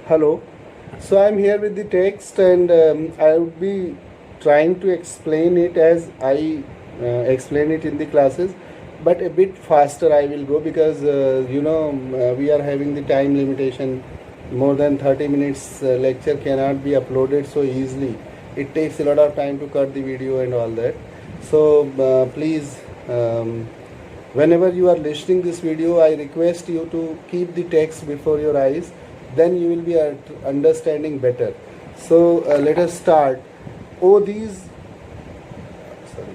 Hello. So I'm here with the text, and I would be trying to explain it as I explain it in the classes, but a bit faster I will go because we are having the time limitation. More than 30 minutes lecture cannot be uploaded so easily. It takes a lot of time to cut the video and all that. So please, whenever you are listening this video, I request you to keep the text before your eyes, then you will be understanding better. So let us start. Oh, these, sorry.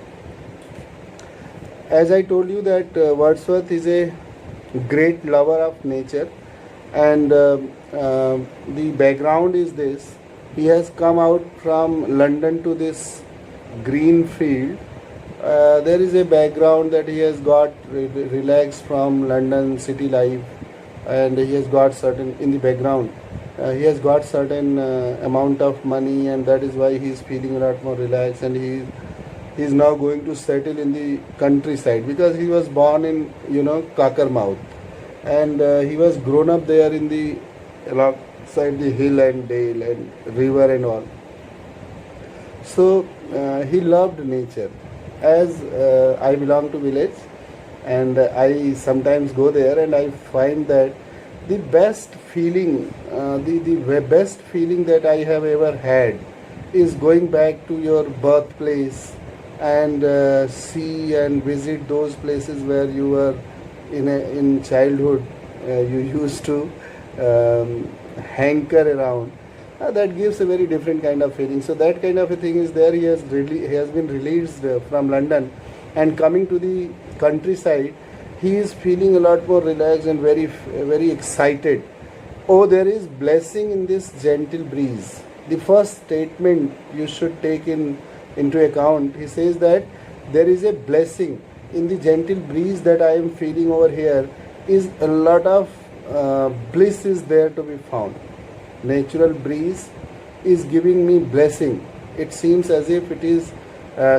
As I told you that Wordsworth is a great lover of nature, and the background is this. He has come out from London to this green field. There is a background that he has got relaxed from London city life, and he has got certain in the background. He has got certain amount of money, and that is why he is feeling a lot more relaxed, and he is now going to settle in the countryside because he was born in Cockermouth, and he was grown up there in the alongside the hill and dale and river and all. So he loved nature. As I belong to village, and I sometimes go there, and I find that the best feeling, the best feeling that I have ever had is going back to your birthplace and see and visit those places where you were in childhood. You used to hanker around. That gives a very different kind of feeling. So that kind of a thing is there. He has been released from London, and coming to the countryside, he is feeling a lot more relaxed and very excited. Oh, there is blessing in this gentle breeze. The first statement you should take into account. He says that there is a blessing in the gentle breeze that I am feeling over here. Is a lot of bliss is there to be found. Natural breeze is giving me blessing. It seems as if it is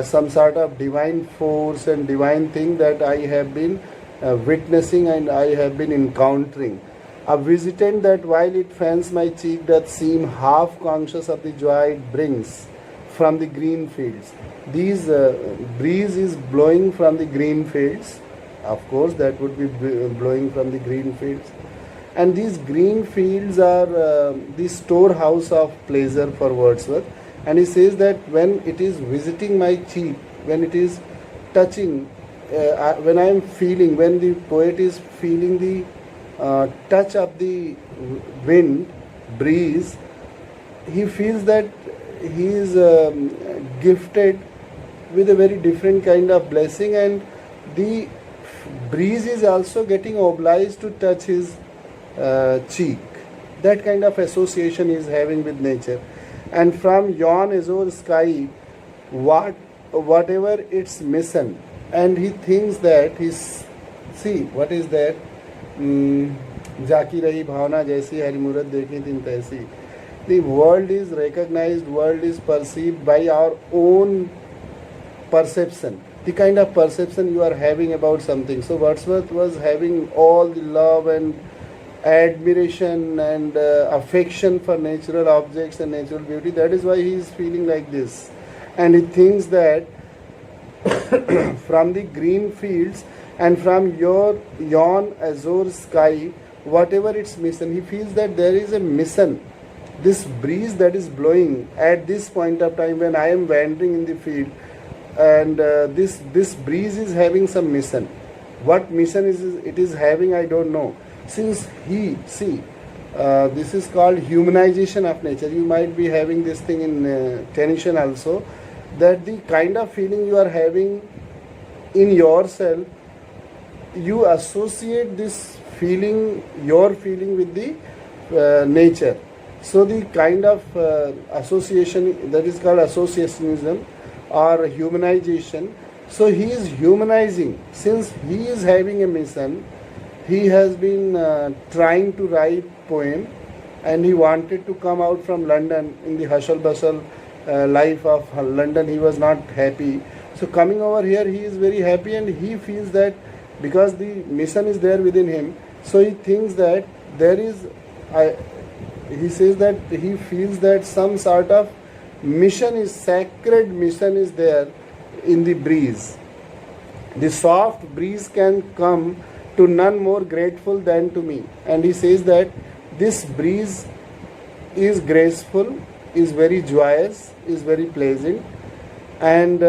some sort of divine force and divine thing that I have been witnessing and I have been encountering. A visitant that while it fans my cheek doth seem half conscious of the joy it brings from the green fields. These breeze is blowing from the green fields. Of course, that would be blowing from the green fields. And these green fields are the storehouse of pleasure for Wordsworth. And he says that when it is visiting my cheek, when it is touching, when I am feeling, when the poet is feeling the touch of the wind, breeze, he feels that he is gifted with a very different kind of blessing, and the breeze is also getting obliged to touch his cheek. That kind of association he is having with nature. And from yon azure sky, whatever its mission, and he thinks that see what is that, जाकी रही भावना जैसी हरि मूरत देखी तिन तैसी. The world is recognized, world is perceived by our own perception, the kind of perception you are having about something. So Wordsworth was having all the love and admiration and affection for natural objects and natural beauty. That is why he is feeling like this, and he thinks that from the green fields and from yon azure sky, whatever its mission, he feels that there is a mission. This breeze that is blowing at this point of time when I am wandering in the field, and this breeze is having some mission. What mission it is having, I don't know. Since this is called humanization of nature. You might be having this thing in tension also, that the kind of feeling you are having in yourself, you associate this feeling, your feeling, with the nature. So the kind of association that is called associationism or humanization. So he is humanizing. Since he is having a mission, he has been trying to write poem, and he wanted to come out from London. In the hustle bustle life of London, he was not happy. So coming over here, he is very happy, and he feels that because the mission is there within him, so he thinks that there is he says that he feels that some sort of mission is sacred mission is there in the breeze. The soft breeze can come to none more grateful than to me. And he says that this breeze is graceful, is very joyous, is very pleasant, and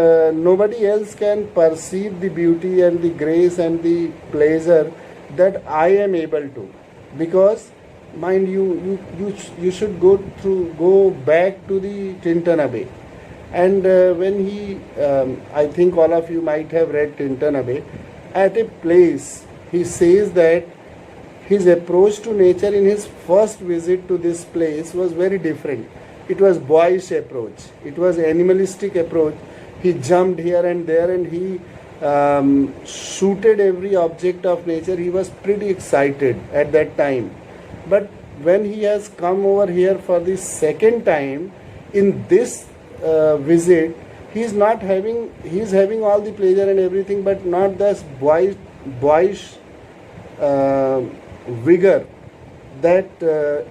nobody else can perceive the beauty and the grace and the pleasure that I am able to. Because mind you should go back to the Tintana Bay. And when he, I think all of you might have read Tintana Bay, at a place he says that his approach to nature in his first visit to this place was very different. It was boyish approach. It was animalistic approach. He jumped here and there and he shooted every object of nature. He was pretty excited at that time. But when he has come over here for the second time, in this visit, he is having all the pleasure and everything, but not this boyish vigor, that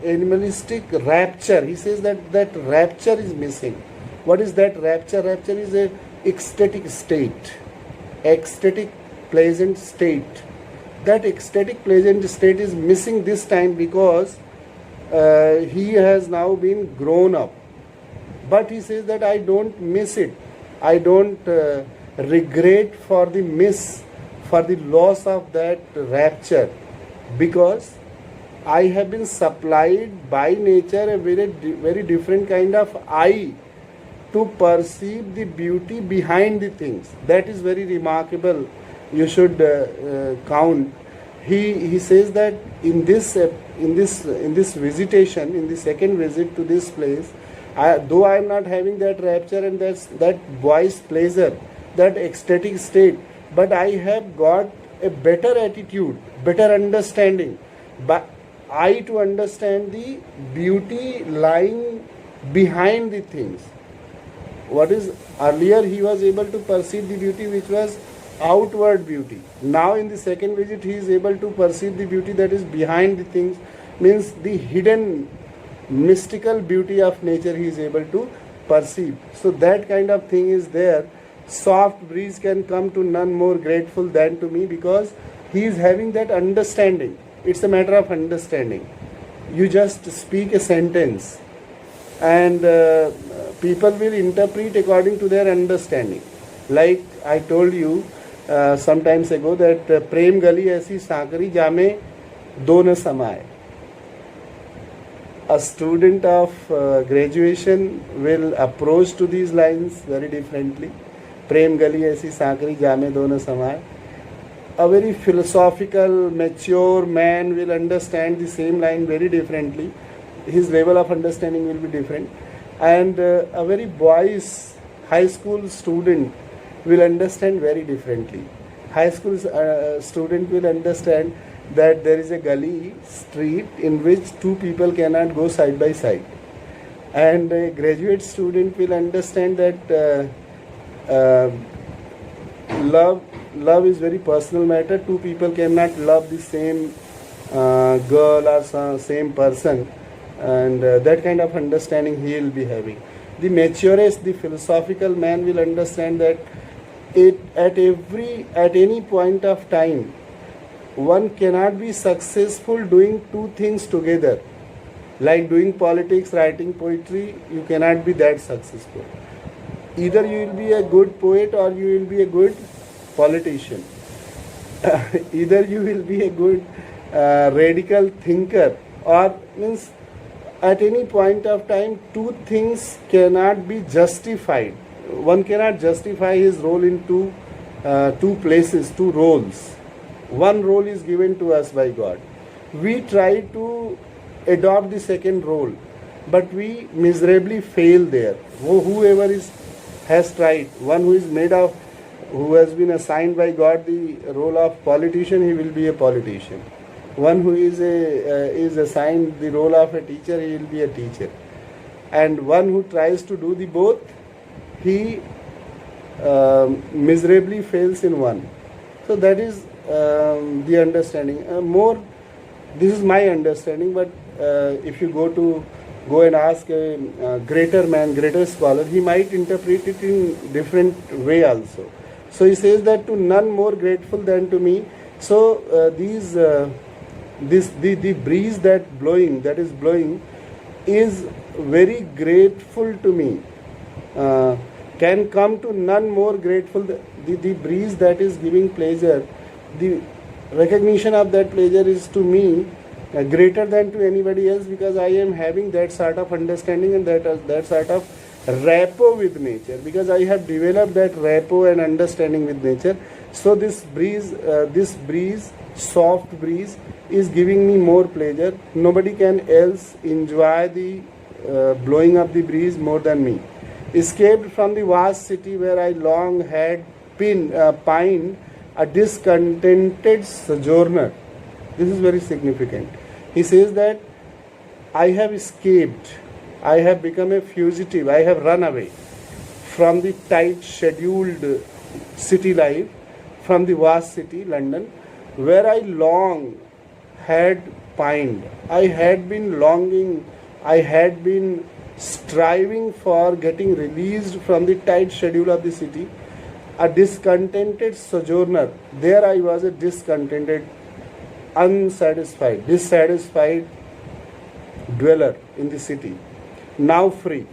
animalistic rapture. He says that rapture is missing. What is that rapture? Rapture is a ecstatic state, ecstatic pleasant state. That ecstatic pleasant state is missing this time because he has now been grown up. But he says that I don't miss it. I don't regret for the loss of that rapture, because I have been supplied by nature a very different kind of eye to perceive the beauty behind the things. That is very remarkable. You should count. He says that in this visitation, in the second visit to this place, though I am not having that rapture and that boyish pleasure, that ecstatic state, but I have got a better attitude, better understanding. But I to understand the beauty lying behind the things. What is earlier he was able to perceive the beauty which was outward beauty. Now in the second visit he is able to perceive the beauty that is behind the things, means the hidden mystical beauty of nature he is able to perceive. So that kind of thing is there. Soft breeze can come to none more grateful than to me, because he is having that understanding. It's a matter of understanding. You just speak a sentence and people will interpret according to their understanding. Like I told you some times ago that प्रेम गली ऐसी सांकरी जामे दो न समाए. A student of graduation will approach to these lines very differently. प्रेम गली ऐसी सांकरी जामे दो न समाए. A very philosophical, mature man will understand the same line very differently. His level of understanding will be different. And a very boyish high school student will understand very differently. High school student will understand that there is a gully street in which two people cannot go side by side. And a graduate student will understand that love is very personal matter. Two people cannot love the same girl or same person, and that kind of understanding he will be having. The maturest, the philosophical man will understand that at any point of time, one cannot be successful doing two things together. Like doing politics, writing poetry, you cannot be that successful. Either you will be a good poet or you will be a good politician. Either you will be a good radical thinker, or means at any point of time two things cannot be justified. One cannot justify his role in two places, two roles. One role is given to us by God. We try to adopt the second role, but we miserably fail there. Whoever has tried, one who has been assigned by God the role of politician, he will be a politician. One who is assigned the role of a teacher, he will be a teacher. And one who tries to do the both, he miserably fails in one. So that is the understanding. More This is my understanding, but if you go and ask a greater man, greater scholar, he might interpret it in different way also. So he says that to none more grateful than to me. So the breeze that is blowing is very grateful to me. Can come to none more grateful. The breeze that is giving pleasure, the recognition of that pleasure is to me greater than to anybody else, because I am having that sort of understanding and that sort of rapport with nature, because I have developed that rapport and understanding with nature. So this breeze, soft breeze, is giving me more pleasure. Nobody can else enjoy the blowing of the breeze more than me. Escaped from the vast city where I long had pined, a discontented sojourner. This is very significant. He says that I have escaped, I have become a fugitive, I have run away from the tight scheduled city life, from the vast city, London, where I long had pined. I had been longing, I had been striving for getting released from the tight schedule of the city. A discontented sojourner. There I was a discontented, dissatisfied dweller in the city. Now free.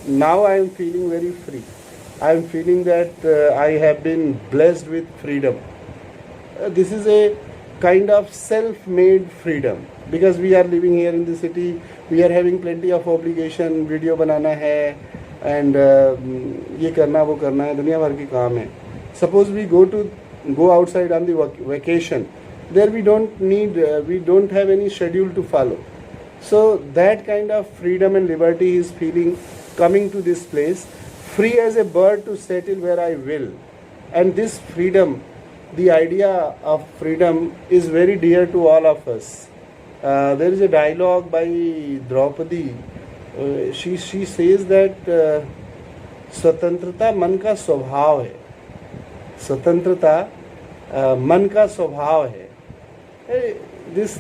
Now I am feeling very free. I am feeling that I have been blessed with freedom. This is a kind of self-made freedom, because we are living here in the city. We are having plenty of obligation. Video बनाना है and ये करना वो करना है, दुनिया भर की काम है. Suppose we go outside on the vacation. There we don't have any schedule to follow. So that kind of freedom and liberty he is feeling coming to this place, free as a bird to settle where I will. And this freedom, the idea of freedom, is very dear to all of us. There is a dialogue by Draupadi. She says that स्वतंत्रता मन का स्वभाव है. स्वतंत्रता मन का स्वभाव है. This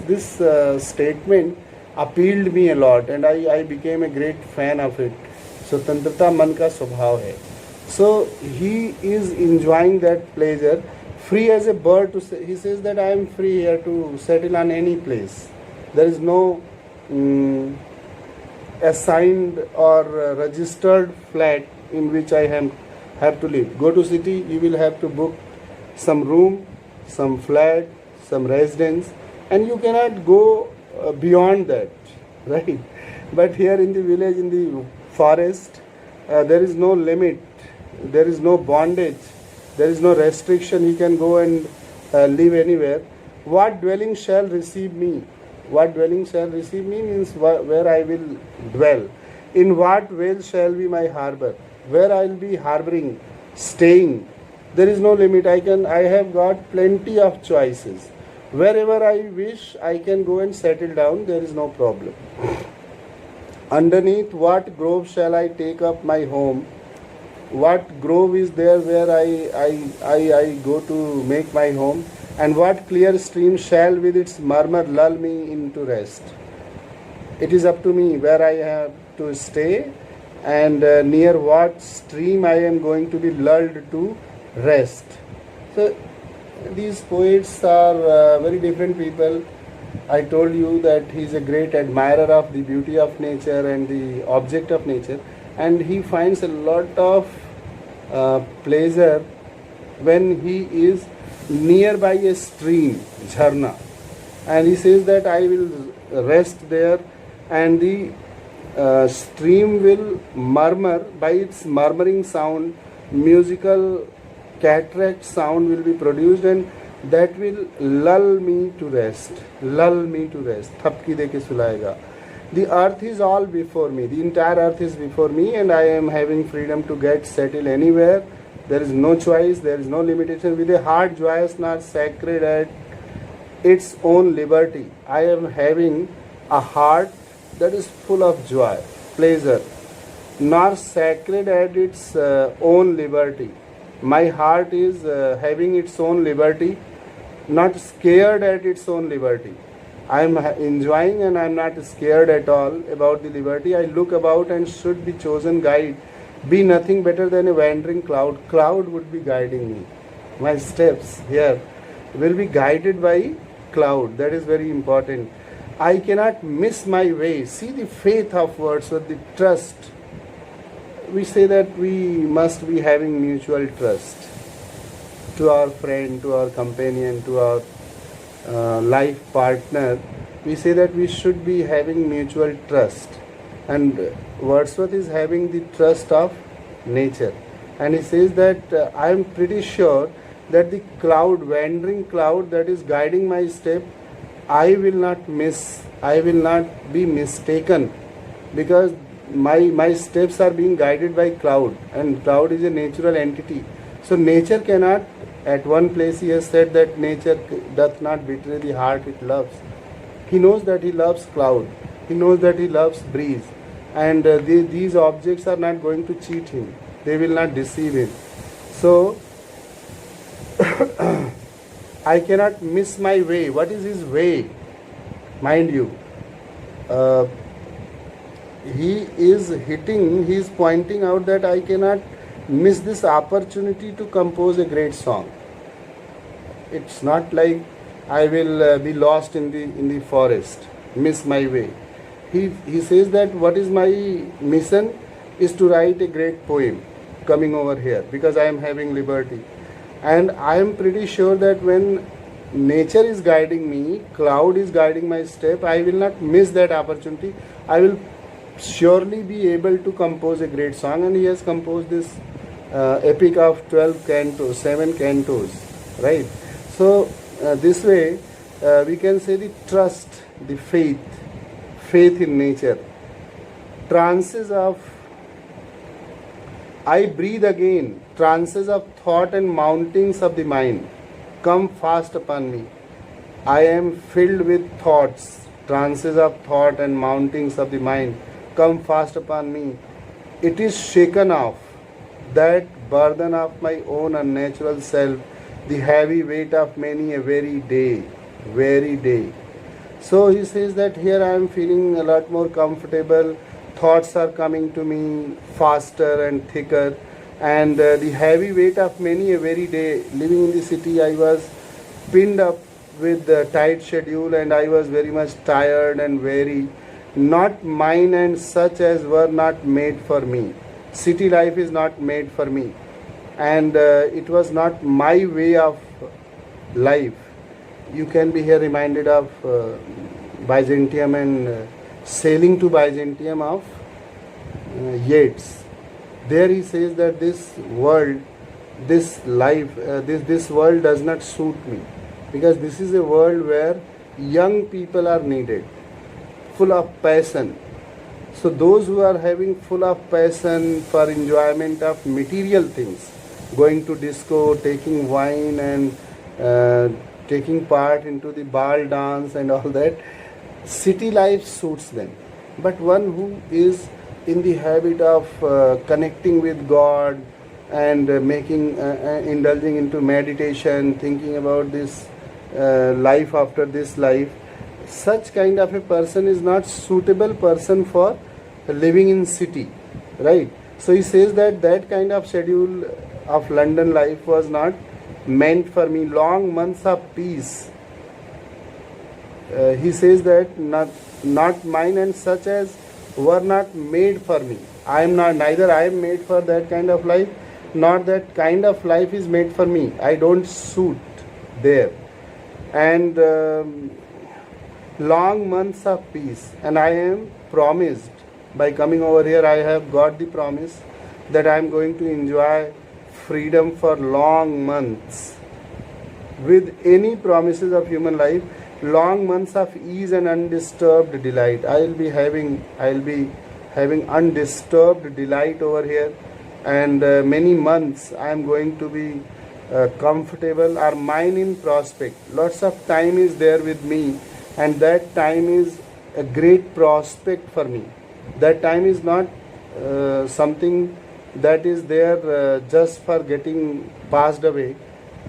statement appealed me a lot, and I became a great fan of it. स्वतंत्रता मन का स्वभाव है. So he is enjoying that pleasure, free as a bird to say. He says that I am free here to settle on any place. There is no assigned or registered flat in which I have to live. Go to city, you will have to book some room, some flat, some residence, and you cannot go beyond that, right? But here in the village, in the forest, there is no limit, there is no bondage, there is no restriction. He can go and live anywhere. What dwelling shall receive me? What dwelling shall receive me means where I will dwell. In what vale shall be my harbor? Where I will be harboring, staying. There is no limit. I have got plenty of choices. Wherever I wish, I can go and settle down. There is no problem. Underneath what grove shall I take up my home? What grove is there where I go to make my home? And what clear stream shall with its murmur lull me into rest? It is up to me where I have to stay, and near what stream I am going to be lulled to rest. So these poets are very different people. I told you that he is a great admirer of the beauty of nature and the object of nature, and he finds a lot of pleasure when he is nearby a stream, jharna, and he says that I will rest there, and the stream will murmur. By its murmuring sound, musical cataract sound will be produced, and that will lull me to rest. Lull me to rest. Thapki de ke sulayega. The earth is all before me. The entire earth is before me, and I am having freedom to get settled anywhere. There is no choice, there is no limitation. With a heart joyous, not sacred at its own liberty, I am having a heart that is full of joy, pleasure, nor sacred at its own liberty. My heart is having its own liberty, not scared at its own liberty. I'm enjoying and I'm not scared at all about the liberty. I look about and should be chosen guide. Be nothing better than a wandering cloud. Cloud would be guiding me. My steps here will be guided by cloud. That is very important. I cannot miss my way. See the faith of Wordsworth, the trust. We say that we must be having mutual trust to our friend, to our companion, to our life partner. We say that we should be having mutual trust. And Wordsworth is having the trust of nature. And he says that I am pretty sure that the cloud, wandering cloud that is guiding my step, I will not miss, I will not be mistaken, because my steps are being guided by cloud, and cloud is a natural entity. So nature cannot, at one place he has said that nature doth not betray the heart it loves. He knows that he loves cloud, he knows that he loves breeze, and these objects are not going to cheat him, they will not deceive him. So I cannot miss my way. What is his way? Mind you, he is pointing out that I cannot miss this opportunity to compose a great song. It's not like I will be lost in the forest, miss my way. He says that what is my mission is to write a great poem coming over here, because I am having liberty. And I am pretty sure that when nature is guiding me, cloud is guiding my step, I will not miss that opportunity. I will surely be able to compose a great song. And he has composed this epic of 12 cantos, 7 cantos, right? So this way we can say the trust, the faith in nature. Trances of I breathe again, trances of thought and mountings of the mind come fast upon me. I am filled with thoughts, trances of thought and mountings of the mind come fast upon me. It is shaken off, that burden of my own unnatural self, the heavy weight of many a very day. So he says that here I am feeling a lot more comfortable. Thoughts are coming to me faster and thicker, and the heavy weight of many a very day. Living in the city, I was pinned up with the tight schedule, and I was very much tired and weary. Not mine, and such as were not made for me. City life is not made for me, and it was not my way of life. You can be here reminded of Byzantium and sailing to Byzantium of Yeats. There he says that this world, this life, this world does not suit me, because this is a world where young people are needed, full of passion. So those who are having full of passion for enjoyment of material things, going to disco, taking wine, and taking part into the ball dance and all that, city life suits them. But one who is in the habit of connecting with God and indulging into meditation, thinking about this life after this life, such kind of a person is not suitable person for living in city, right? So he says that that kind of schedule of London life was not meant for me. Long months of peace, he says that not mine, and such as were not made for me. I am not, neither I am made for that kind of life, nor that kind of life is made for me. I don't suit there. And long months of peace, and I am promised, by coming over here I have got the promise that I am going to enjoy freedom for long months. With any promises of human life, long months of ease and undisturbed delight. I will be having undisturbed delight over here, and many months I am going to be comfortable, are mine in prospect. Lots of time is there with me, and that time is a great prospect for me. That time is not something that is there just for getting passed away,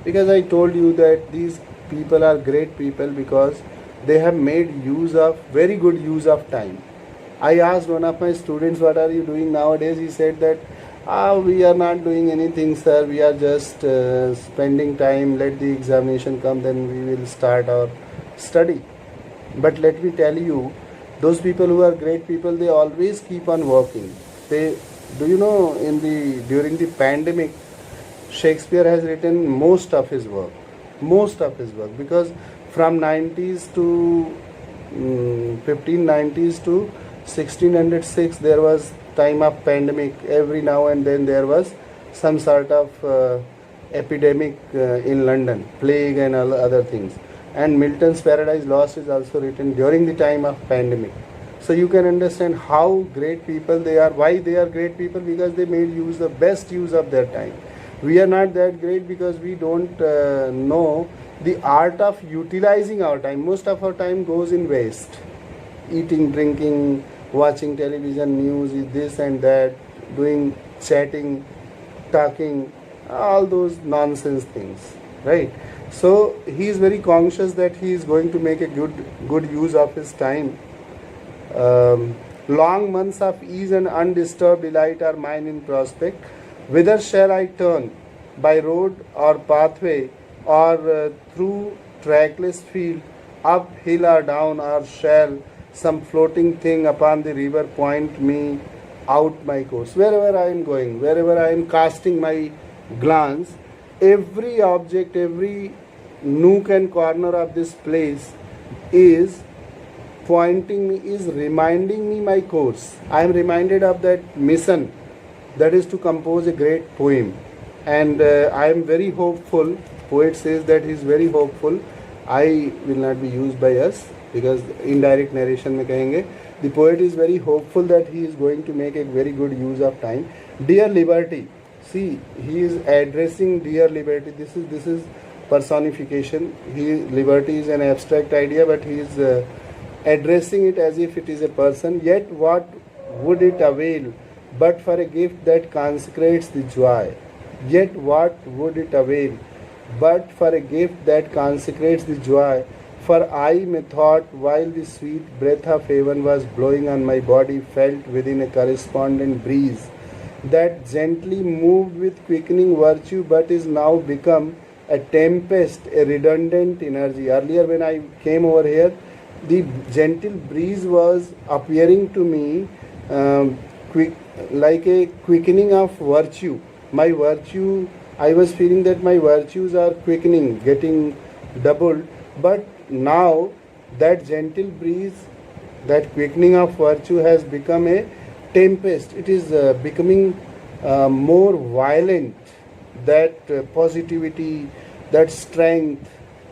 because I told you that these people are great people, because they have made use of very good use of time. I asked one of my students, what are you doing nowadays? He said that we are not doing anything, sir. We are just spending time. Let the examination come, then we will start our study. But let me tell you, those people who are great people, they always keep on working. They, do you know, during the pandemic, Shakespeare has written most of his work, because from 90s to 1590s to 1606 there was time of pandemic. Every now and then there was some sort of epidemic in London, plague and all other things. And Milton's Paradise Lost is also written during the time of pandemic. So you can understand how great people they are. Why they are great people? Because they made the best use of their time. We are not that great because we don't know the art of utilizing our time. Most of our time goes in waste. Eating, drinking, watching television, news, this and that, doing chatting, talking, all those nonsense things, right? So he is very conscious that he is going to make a good use of his time. Long months of ease and undisturbed delight are mine in prospect. Whither shall I turn? By road or pathway, or through trackless field, up hill or down, or shall some floating thing upon the river point me out my course? Wherever I am going, wherever I am casting my glance, every object, every nook and corner of this place is pointing me, is reminding me my course. I am reminded of that mission, that is to compose a great poem. And I am very hopeful. Poet says that he is very hopeful. I will not be used by us because indirect narration mein kahenge. The poet is very hopeful that he is going to make a very good use of time. Dear Liberty, see, he is addressing dear Liberty. This is personification. Liberty is an abstract idea, but he is addressing it as if it is a person. Yet what would it avail but for a gift that consecrates the joy? Yet what would it avail but for a gift that consecrates the joy? For I, methought, while the sweet breath of heaven was blowing on my body, felt within a correspondent breeze that gently moved with quickening virtue, but is now become a tempest, a redundant energy. Earlier when I came over here, the gentle breeze was appearing to me like a quickening of virtue. My virtue, I was feeling that my virtues are quickening, getting doubled, but now that gentle breeze, that quickening of virtue has become a tempest. It is becoming more violent. That positivity, that strength,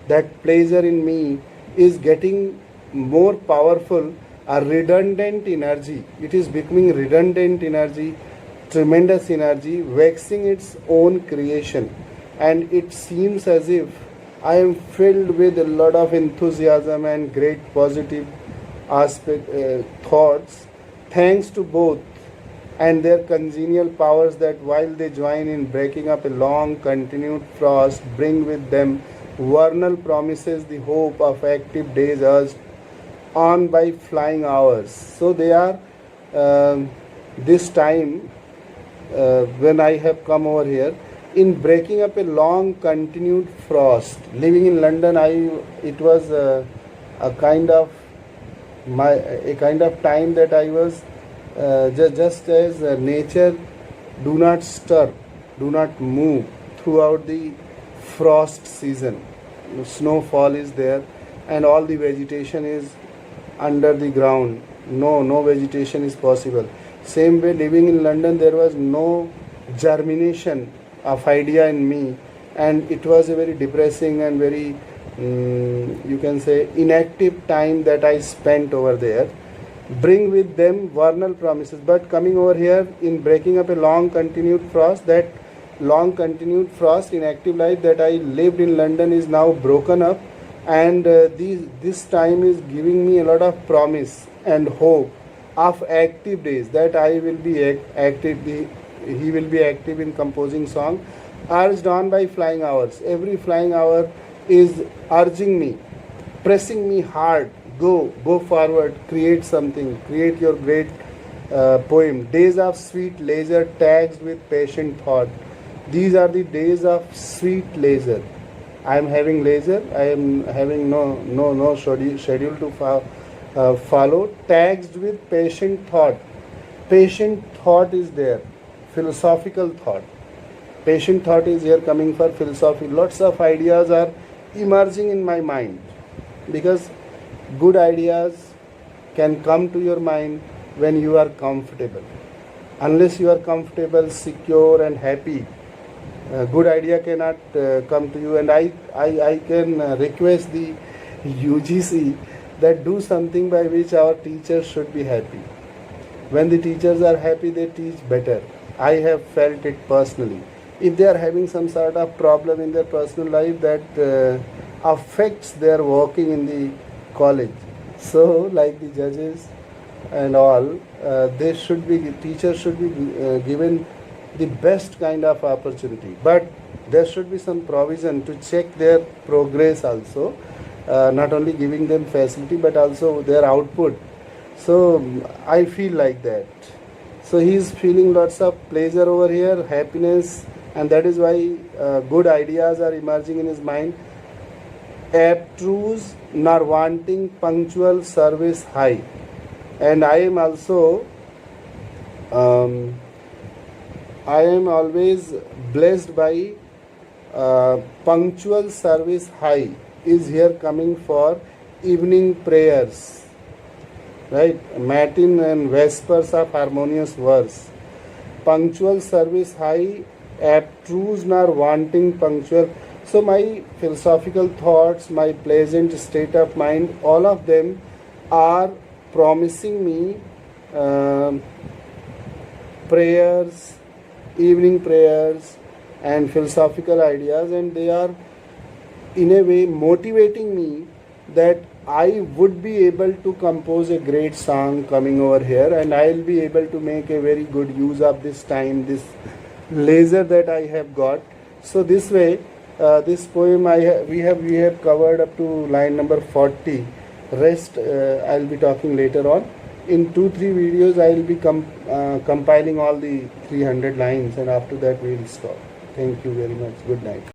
that pleasure in me is getting more powerful. A redundant energy. It is becoming redundant energy, tremendous energy, waxing its own creation. And it seems as if I am filled with a lot of enthusiasm and great positive thoughts, thanks to both and their congenial powers that while they join in breaking up a long continued frost, bring with them vernal promises, the hope of active days urged on by flying hours. So they are this time when I have come over here, in breaking up a long continued frost. Living in London, it was a kind of time that I was just as nature do not stir, do not move throughout the frost season. Snowfall is there and all the vegetation is under the ground. No vegetation is possible. Same way, living in London, there was no germination of idea in me, and it was a very depressing and very you can say inactive time that I spent over there. Bring with them vernal promises, but coming over here in breaking up a long continued frost, that long continued frost in active life that I lived in London is now broken up, and this time is giving me a lot of promise and hope of active days, that I will be active. He will be active in composing song, urged on by flying hours. Every flying hour is urging me pressing me hard, go forward, create something, create your great poem. Days of sweet leisure taxed with patient thought. These are the days of sweet leisure. I am having leisure. I am having no schedule to follow. Taxed with patient thought. Patient thought is there. Philosophical thought. Patient thought is here coming for philosophy. Lots of ideas are emerging in my mind, because good ideas can come to your mind when you are comfortable. Unless you are comfortable, secure and happy, good idea cannot come to you. And I can request the UGC that do something by which our teachers should be happy. When the teachers are happy, they teach better. I have felt it personally. If they are having some sort of problem in their personal life, that affects their working in the college. So, like the judges and all, teachers should be given the best kind of opportunity. But there should be some provision to check their progress also, not only giving them facility but also their output. So I feel like that. So he is feeling lots of pleasure over here, happiness, and that is why good ideas are emerging in his mind. Abstruse nor wanting punctual service high. And I am also I am always blessed by punctual service high is here coming for evening prayers, right? Matin and vespers of harmonious verse. Punctual service high, abstruse nor wanting punctual. So my philosophical thoughts, my pleasant state of mind, all of them are promising me prayers, evening prayers and philosophical ideas, and they are in a way motivating me that I would be able to compose a great song coming over here, and I will be able to make a very good use of this time, this leisure that I have got. So this way, this poem we have covered up to line number 40. Rest I will be talking later on. In 2-3 videos I will be compiling all the 300 lines, and after that we will stop. Thank you very much. Good night.